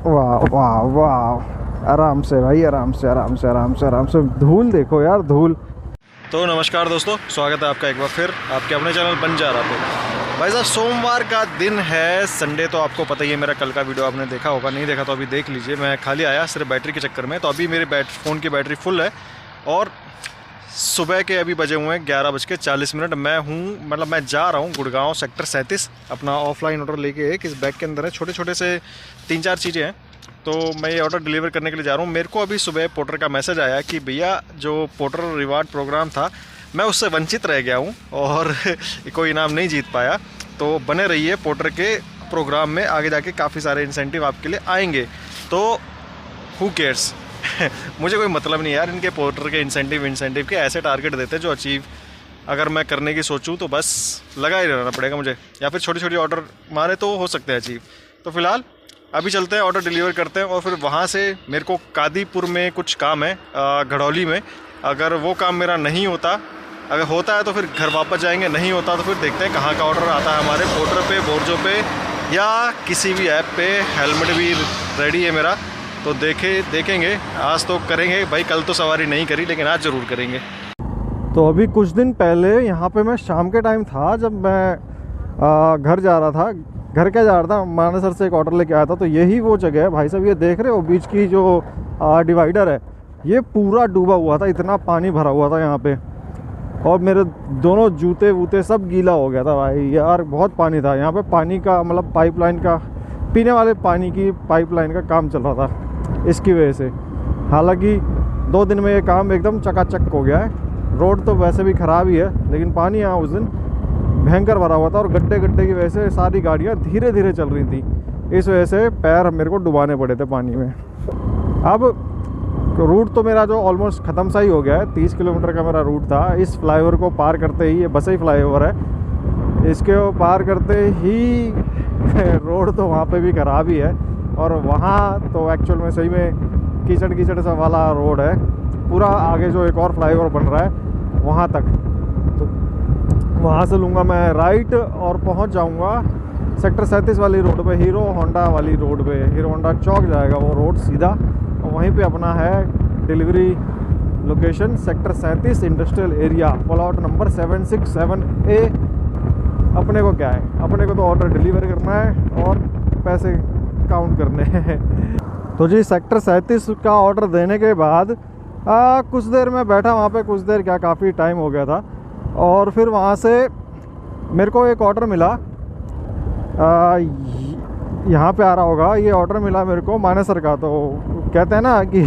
वाह वाह वाह, आराम से भाई, आराम से आराम से आराम से आराम से। धूल देखो यार, धूल। तो नमस्कार दोस्तों, स्वागत है आपका एक बार फिर आपके अपने चैनल बंजारा पे। भाई साहब, सोमवार का दिन है, संडे तो आपको पता ही है। मेरा कल का वीडियो आपने देखा होगा, नहीं देखा तो अभी देख लीजिए। मैं खाली आया सिर्फ बैटरी के चक्कर में। तो अभी मेरे फ़ोन की बैटरी फुल है और सुबह के अभी बजे हुए हैं 11:40। मैं जा रहा हूँ गुड़गांव सेक्टर 37। अपना ऑफलाइन ऑर्डर लेके एक इस बैग के अंदर है, छोटे छोटे से 3-4 चीज़ें हैं। तो मैं ये ऑर्डर डिलीवर करने के लिए जा रहा हूँ। मेरे को अभी सुबह पोर्टर का मैसेज आया कि भैया जो पोर्टर रिवार्ड प्रोग्राम था मैं उससे वंचित रह गया हूँ और कोई इनाम नहीं जीत पाया। तो बने रहिए पोर्टर के प्रोग्राम में, आगे जाके काफ़ी सारे इंसेंटिव आपके लिए आएंगे। तो हु केयर्स मुझे कोई मतलब नहीं यार इनके पोर्टर के इंसेंटिव के। ऐसे टारगेट देते जो अचीव अगर मैं करने की सोचूं तो बस लगा ही रहना पड़ेगा मुझे, या फिर छोटी छोटी ऑर्डर मारे तो हो सकते हैं अचीव। तो फिलहाल अभी चलते हैं, ऑर्डर डिलीवर करते हैं और फिर वहाँ से मेरे को कादीपुर में कुछ काम है, घड़ौली में। अगर वो काम मेरा नहीं होता, अगर होता है तो फिर घर वापस जाएंगे, नहीं होता तो फिर देखते हैं कहाँ का ऑर्डर आता है हमारे पोर्टर पे, बोर्जो पे या किसी भी ऐप पे। हेलमेट भी रेडी है मेरा, तो देखेंगे। आज तो करेंगे भाई, कल तो सवारी नहीं करी लेकिन आज ज़रूर करेंगे। तो अभी कुछ दिन पहले यहाँ पे मैं शाम के टाइम था, जब मैं घर जा रहा था। घर क्या जा रहा था, मानेसर से एक ऑर्डर लेके आया था। तो यही वो जगह है भाई साहब, ये देख रहे हो बीच की जो डिवाइडर है, ये पूरा डूबा हुआ था, इतना पानी भरा हुआ था यहाँ पे। और मेरे दोनों जूते वूते सब गीला हो गया था भाई यार, बहुत पानी था यहाँ पे। पानी का मतलब पाइपलाइन का, पीने वाले पानी की पाइपलाइन का काम चल रहा था इसकी वजह से। हालांकि 2 दिन में ये काम एकदम चकाचक हो गया है। रोड तो वैसे भी ख़राब ही है, लेकिन पानी यहाँ उस दिन भयंकर भरा हुआ था और गड्ढे की वजह से सारी गाड़ियाँ धीरे धीरे चल रही थी। इस वजह से पैर मेरे को डुबाने पड़े थे पानी में। अब रूट तो मेरा जो ऑलमोस्ट ख़त्म सा ही हो गया है। 30 किलोमीटर का मेरा रूट था। इस फ्लाईओवर को पार करते ही, ये बसई फ्लाईओवर है, इसके पार करते ही रोड तो वहाँ पे भी ख़राब ही है। और वहाँ तो एक्चुअल में सही में कीचड़ सा वाला रोड है पूरा। आगे जो एक और फ्लाईओवर बन रहा है वहाँ तक, तो वहाँ से लूँगा मैं राइट और पहुँच जाऊँगा सेक्टर 37 वाली रोड पे, हीरो होंडा वाली रोड पे। हीरो होंडा चौक जाएगा वो रोड सीधा, और वहीं पे अपना है delivery location sector 37 industrial area, plot number 767A। अपने को क्या है, अपने को तो ऑर्डर डिलीवर करना है और पैसे काउंट करने हैं। तो जी सेक्टर 37 का ऑर्डर देने के बाद कुछ देर में बैठा वहाँ पे, कुछ देर क्या काफ़ी टाइम हो गया था। और फिर वहाँ से मेरे को एक ऑर्डर मिला, यहाँ पे आ रहा होगा, ये ऑर्डर मिला मेरे को मानेसर का। तो कहते हैं ना कि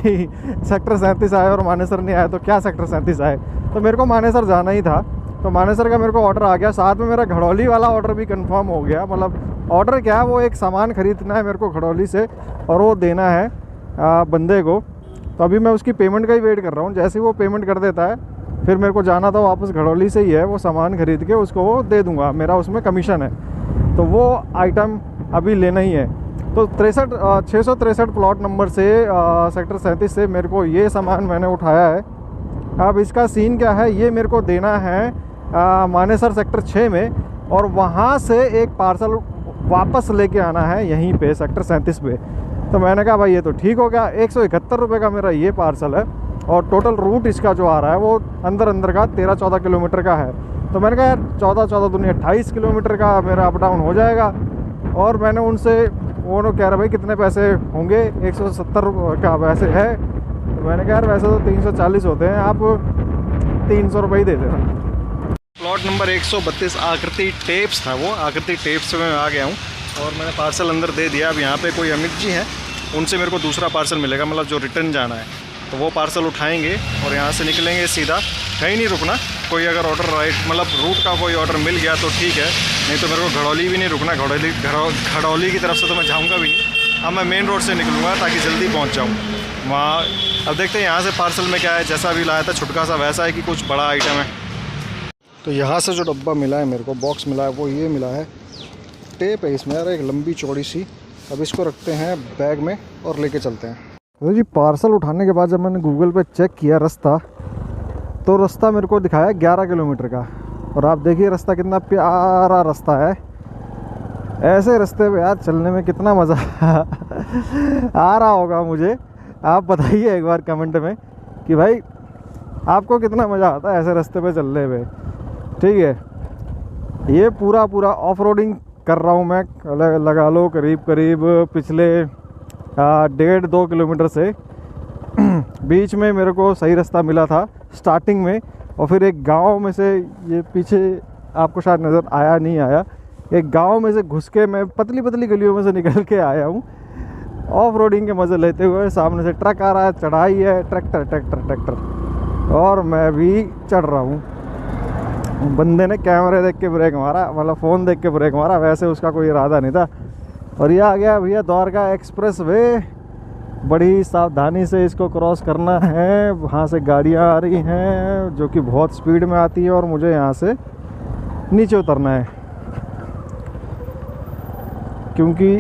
सेक्टर 37 आए और मानेसर नहीं आए तो क्या सेक्टर 37 आए। तो मेरे को मानेसर जाना ही था, तो मानेसर का मेरे को ऑर्डर आ गया। साथ में मेरा घड़ौली वाला ऑर्डर भी कंफर्म हो गया। मतलब ऑर्डर क्या है, वो एक सामान ख़रीदना है मेरे को घड़ौली से और वो देना है बंदे को। तो अभी मैं उसकी पेमेंट का ही वेट कर रहा हूँ। जैसे ही वो पेमेंट कर देता है फिर मेरे को जाना था वापस घड़ौली से ही है, वो सामान ख़रीद के उसको वो दे दूँगा, मेरा उसमें कमीशन है। तो वो आइटम अभी लेना ही है। तो 663 प्लॉट नंबर से सेक्टर 37 से मेरे को ये सामान मैंने उठाया है। अब इसका सीन क्या है, ये मेरे को देना है मानेसर सेक्टर 6 में, और वहाँ से एक पार्सल वापस लेके आना है यहीं पे सेक्टर 37 पे। तो मैंने कहा भाई ये तो ठीक हो गया। 171 रुपये का मेरा ये पार्सल है और टोटल रूट इसका जो आ रहा है वो अंदर का 13-14 किलोमीटर का है। तो मैंने कहा यार 14 दूनी 28 किलोमीटर का मेरा अप डाउन हो जाएगा। और मैंने उनसे, वो लोग कह रहे भाई कितने पैसे होंगे, 170 का वैसे है। तो मैंने कहा यार वैसे तो 340 होते हैं, आप 300 रुपये ही दे देना। प्लॉट नंबर 132 आकृति टेप्स था, वो आकृति टेप्स से मैं आ गया हूँ और मैंने पार्सल अंदर दे दिया। अब यहाँ पे कोई अमित जी हैं, उनसे मेरे को दूसरा पार्सल मिलेगा, मतलब जो रिटर्न जाना है। तो वो पार्सल उठाएंगे और यहाँ से निकलेंगे सीधा, कहीं नहीं रुकना। कोई अगर ऑर्डर राइट मतलब रूट का कोई ऑर्डर मिल गया तो ठीक है, नहीं तो मेरे को घड़ौली भी नहीं रुकना। घड़ौली की तरफ से तो मैं जाऊँगा भी नहीं। अब मैं मेन रोड से निकलूँगा ताकि जल्दी पहुँच जाऊँ वहाँ। अब देखते हैं यहाँ से पार्सल में क्या है। जैसा भी लाया था छुटका सा वैसा है कि कुछ बड़ा आइटम है। तो यहाँ से जो डब्बा मिला है मेरे को, बॉक्स मिला है, वो ये मिला है। टेप है इसमें यार, एक लंबी चौड़ी सी। अब इसको रखते हैं बैग में और लेके चलते हैं। तो जी पार्सल उठाने के बाद जब मैंने गूगल पे चेक किया रास्ता, तो रास्ता मेरे को दिखाया 11 किलोमीटर का। और आप देखिए रास्ता कितना प्यारा रास्ता है। ऐसे रास्ते पे यार चलने में कितना मज़ा आ रहा होगा मुझे। आप बताइए एक बार कमेंट में कि भाई आपको कितना मज़ा आता है ऐसे रास्ते पे चलने में। ठीक है, ये पूरा पूरा ऑफ रोडिंग कर रहा हूँ मैं, लगा लो करीब करीब पिछले 1.5-2 किलोमीटर से। बीच में मेरे को सही रास्ता मिला था स्टार्टिंग में, और फिर एक गांव में से, ये पीछे आपको शायद नज़र आया नहीं आया, एक गांव में से घुस के मैं पतली पतली गलियों में से निकल के आया हूँ ऑफ रोडिंग के मज़े लेते हुए। सामने से ट्रक आ रहा है, चढ़ाई है, ट्रैक्टर, और मैं भी चढ़ रहा हूँ। बंदे ने कैमरे देख के ब्रेक मारा, मतलब फ़ोन देख के ब्रेक मारा, वैसे उसका कोई इरादा नहीं था। और ये आ गया भैया द्वारका एक्सप्रेस वे। बड़ी सावधानी से इसको क्रॉस करना है। वहाँ से गाड़ियाँ आ रही हैं जो कि बहुत स्पीड में आती हैं, और मुझे यहाँ से नीचे उतरना है, क्योंकि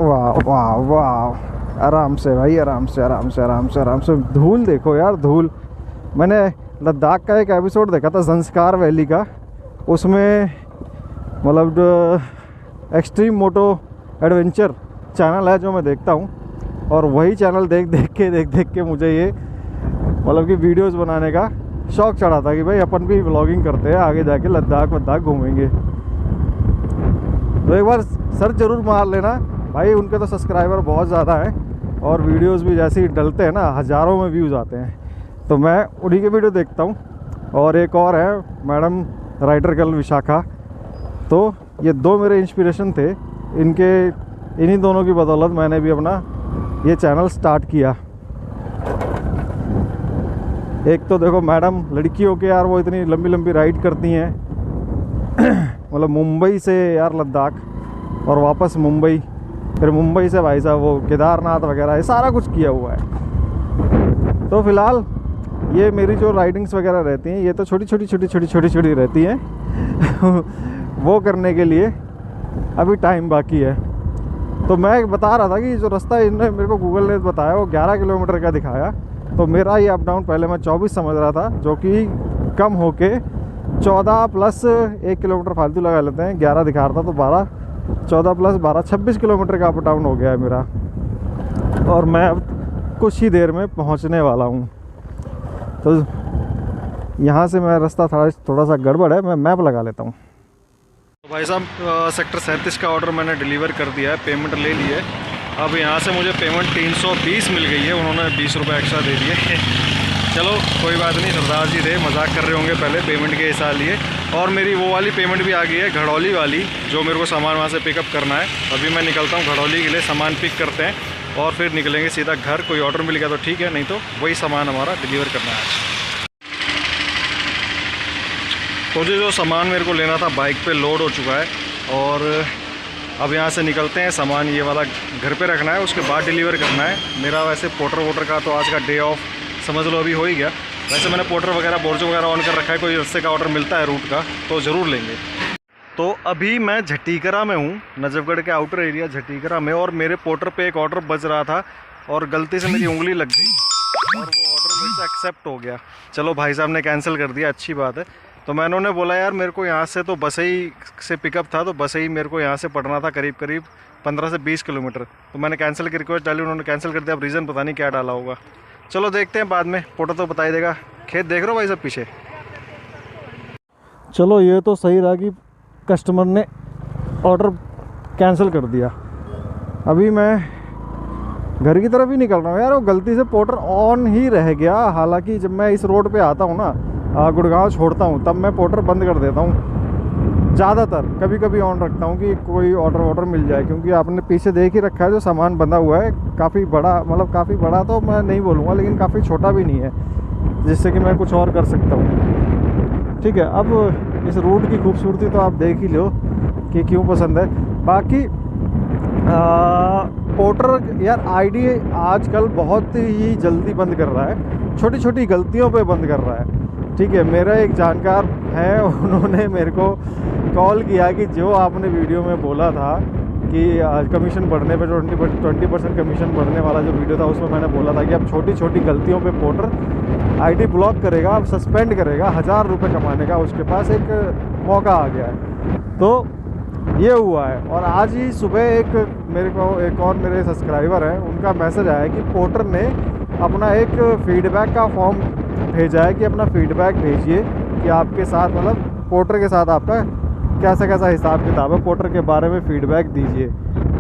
वाह वाह वाह, आराम से भाई, आराम से। धूल देखो यार, धूल। मैंने लद्दाख का एक एपिसोड देखा था ज़ंस्कार वैली का, उसमें मतलब एक्सट्रीम मोटो एडवेंचर चैनल है जो मैं देखता हूँ, और वही चैनल देख के मुझे ये मतलब कि वीडियोस बनाने का शौक़ चढ़ा था कि भाई अपन भी व्लॉगिंग करते हैं, आगे जाके लद्दाख घूमेंगे। तो एक बार सर्च ज़रूर मार लेना भाई, उनके तो सब्सक्राइबर बहुत ज़्यादा हैं, और वीडियोस भी जैसे ही डलते हैं ना हज़ारों में व्यूज़ आते हैं। तो मैं उन्हीं के वीडियो देखता हूँ। और एक और है मैडम राइडर गर्ल विशाखा, तो ये दो मेरे इंस्पिरेशन थे। इन्हीं दोनों की बदौलत मैंने भी अपना ये चैनल स्टार्ट किया। एक तो देखो मैडम, लड़कियों के यार वो इतनी लंबी लंबी राइड करती हैं मतलब मुंबई से यार लद्दाख, और वापस मुंबई, फिर मुंबई से भाई साहब वो केदारनाथ वगैरह, ये सारा कुछ किया हुआ है। तो फ़िलहाल ये मेरी जो राइडिंग्स वगैरह रहती हैं, ये तो छोटी रहती हैं वो करने के लिए अभी टाइम बाकी है। तो मैं बता रहा था कि जो रास्ता इन्होंने मेरे को गूगल ने बताया वो 11 किलोमीटर का दिखाया, तो मेरा ये अप डाउन पहले मैं 24 समझ रहा था, जो कि कम होके 14 प्लस 1 किलोमीटर फालतू लगा लेते हैं, 11 दिखा रहा था, तो 14 प्लस 12 26 किलोमीटर का अप डाउन हो गया है मेरा। और मैं अब कुछ ही देर में पहुंचने वाला हूं। तो यहाँ से मेरा रास्ता थोड़ा सा गड़बड़ है, मैं मैप लगा लेता हूँ। तो भाई साहब सेक्टर 37 का ऑर्डर मैंने डिलीवर कर दिया है, पेमेंट ले ली है। अब यहाँ से मुझे पेमेंट 320 मिल गई है, उन्होंने 20 रुपये एक्स्ट्रा दे दिए चलो कोई बात नहीं, सरदार जी थे, मजाक कर रहे होंगे पहले पेमेंट के हिसाब लिए। और मेरी वो वाली पेमेंट भी आ गई है, घड़ौली वाली, जो मेरे को सामान वहाँ से पिकअप करना है। अभी मैं निकलता हूँ घड़ौली के लिए, सामान पिक करते हैं और फिर निकलेंगे सीधा घर। कोई ऑर्डर मिल गया तो ठीक है, नहीं तो वही सामान हमारा डिलीवर करना है आज। तो जो सामान मेरे को लेना था बाइक पे लोड हो चुका है, और अब यहाँ से निकलते हैं। सामान ये वाला घर पे रखना है, उसके बाद डिलीवर करना है। मेरा वैसे पोर्टर वोटर का तो आज का डे ऑफ समझ लो अभी हो ही गया। वैसे मैंने पोर्टर वगैरह बोर्जो वगैरह ऑन कर रखा है, कोई रस्ते का ऑर्डर मिलता है रूट का तो ज़रूर लेंगे। तो अभी मैं झटीकरा में हूँ, नजफगढ़ के आउटर एरिया झटीकरा में, और मेरे पोर्टर पे एक ऑर्डर बज रहा था और गलती से मेरी उंगली लग गई और वो ऑर्डर मेरे से एक्सेप्ट हो गया। चलो भाई साहब ने कैंसिल कर दिया, अच्छी बात है। तो मैंने उन्हें बोला यार मेरे को यहाँ से तो बसई से पिकअप था, तो बसई मेरे को यहाँ से पड़ना था करीब करीब 15 से 20 किलोमीटर। तो मैंने कैंसिल की रिक्वेस्ट डाली, उन्होंने कैंसिल कर दिया। अब रीज़न पता नहीं क्या डाला होगा, चलो देखते हैं बाद में, पोर्टर तो बता ही देगा। खेत देख रहे हो भाई सब पीछे। चलो ये तो सही रहा कि कस्टमर ने ऑर्डर कैंसिल कर दिया। अभी मैं घर की तरफ ही निकल रहा हूँ यार, वो गलती से पोर्टर ऑन ही रह गया। हालांकि जब मैं इस रोड पे आता हूँ ना, गुड़गांव छोड़ता हूँ, तब मैं पोर्टर बंद कर देता हूँ। ज़्यादातर कभी कभी ऑन रखता हूँ कि कोई ऑर्डर मिल जाए, क्योंकि आपने पीछे देख ही रखा है जो सामान बंधा हुआ है, काफ़ी बड़ा, मतलब काफ़ी बड़ा तो मैं नहीं बोलूँगा, लेकिन काफ़ी छोटा भी नहीं है जिससे कि मैं कुछ और कर सकता हूँ। ठीक है, अब इस रूट की खूबसूरती तो आप देख ही लो कि क्यों पसंद है। बाकी पोर्टर यार आईडी आजकल बहुत ही जल्दी बंद कर रहा है, छोटी छोटी गलतियों पे बंद कर रहा है। ठीक है, मेरा एक जानकार है, उन्होंने मेरे को कॉल किया कि जो आपने वीडियो में बोला था कि कमीशन बढ़ने पे 20% कमीशन बढ़ने वाला जो वीडियो था, उसमें मैंने बोला था कि अब छोटी छोटी गलतियों पे पोर्टर आईडी ब्लॉक करेगा, अब सस्पेंड करेगा। 1000 रुपये कमाने का उसके पास एक मौका आ गया है। तो ये हुआ है। और आज ही सुबह एक और मेरे सब्सक्राइबर हैं, उनका मैसेज आया कि पोर्टर ने अपना एक फीडबैक का फॉर्म भेजा है कि अपना फीडबैक भेजिए कि आपके साथ मतलब पोर्टर के साथ आपका कैसा कैसा हिसाब किताब है, पोर्टर के बारे में फीडबैक दीजिए।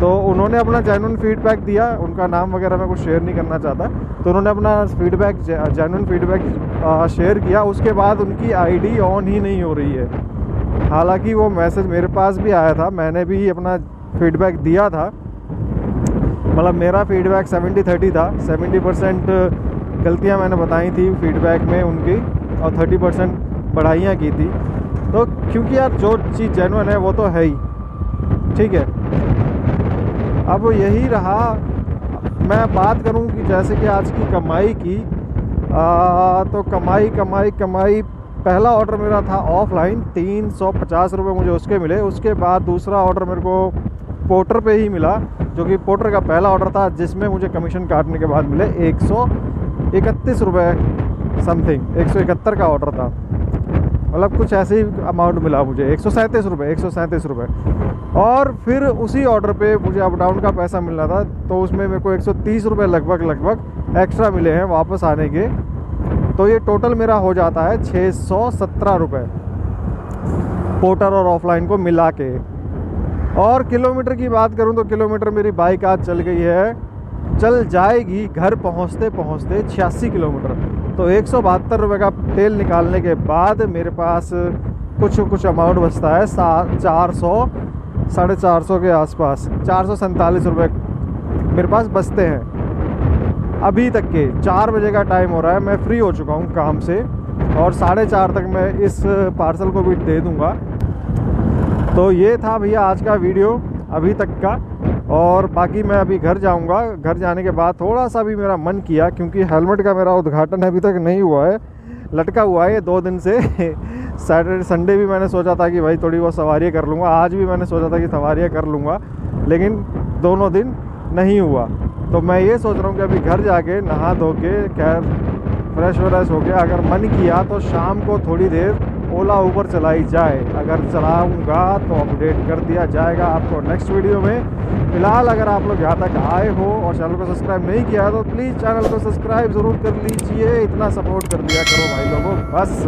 तो उन्होंने अपना जेन्युइन फीडबैक दिया, उनका नाम वगैरह मैं कुछ शेयर नहीं करना चाहता। तो उन्होंने अपना फीडबैक जेन्युइन फीडबैक शेयर किया। उसके बाद उनकी आईडी ऑन ही नहीं हो रही है। हालांकि वो मैसेज मेरे पास भी आया था, मैंने भी अपना फीडबैक दिया था। मतलब मेरा फीडबैक 70-30 था। 70% गलतियां मैंने बताई थी फीडबैक में उनकी, और 30% बढ़ाइयाँ की थी। तो क्योंकि यार जो चीज़ जेन्युइन है वो तो है ही, ठीक है। अब यही रहा, मैं बात करूं कि जैसे कि आज की कमाई की, तो कमाई पहला ऑर्डर मेरा था ऑफलाइन, 350 रुपये मुझे उसके मिले। उसके बाद दूसरा ऑर्डर मेरे को पोर्टर पे ही मिला, जो कि पोर्टर का पहला ऑर्डर था, जिसमें मुझे कमीशन काटने के बाद मिले 131 रुपये समथिंग, 171 का ऑर्डर था। मतलब कुछ ऐसे ही अमाउंट मिला मुझे, 137 रुपये। और फिर उसी ऑर्डर पे मुझे अप डाउन का पैसा मिलना था, तो उसमें मेरे को 130 रुपये लगभग एक्स्ट्रा मिले हैं वापस आने के। तो ये टोटल मेरा हो जाता है 617 रुपये पोर्टर और ऑफलाइन को मिला के। और किलोमीटर की बात करूं तो किलोमीटर मेरी बाइक आज चल गई है, चल जाएगी घर पहुंचते 86 किलोमीटर। तो 172 रुपये का तेल निकालने के बाद मेरे पास कुछ अमाउंट बचता है 400-450 के आसपास, 447 रुपये मेरे पास बचते हैं। अभी तक के 4 बजे का टाइम हो रहा है, मैं फ्री हो चुका हूँ काम से, और 4:30 तक मैं इस पार्सल को भी दे दूँगा। तो ये था भैया आज का वीडियो अभी तक का। और बाकी मैं अभी घर जाऊंगा। घर जाने के बाद थोड़ा सा भी मेरा मन किया, क्योंकि हेलमेट का मेरा उद्घाटन अभी तक नहीं हुआ है, लटका हुआ है 2 दिन से। सैटरडे संडे भी मैंने सोचा था कि भाई थोड़ी बहुत सवारियाँ कर लूँगा, आज भी मैंने सोचा था कि सवारियाँ कर लूँगा, लेकिन दोनों दिन नहीं हुआ। तो मैं ये सोच रहा हूँ कि अभी घर जाके नहा धो के खैर फ्रेश व्रेश हो गया, अगर मन किया तो शाम को थोड़ी देर ओला ऊबर चलाई जाए। अगर चलाऊंगा तो अपडेट कर दिया जाएगा आपको नेक्स्ट वीडियो में। फिलहाल अगर आप लोग यहाँ तक आए हो और चैनल को सब्सक्राइब नहीं किया तो प्लीज़ चैनल को सब्सक्राइब ज़रूर कर लीजिए, इतना सपोर्ट कर दिया करो भाई लोगों बस।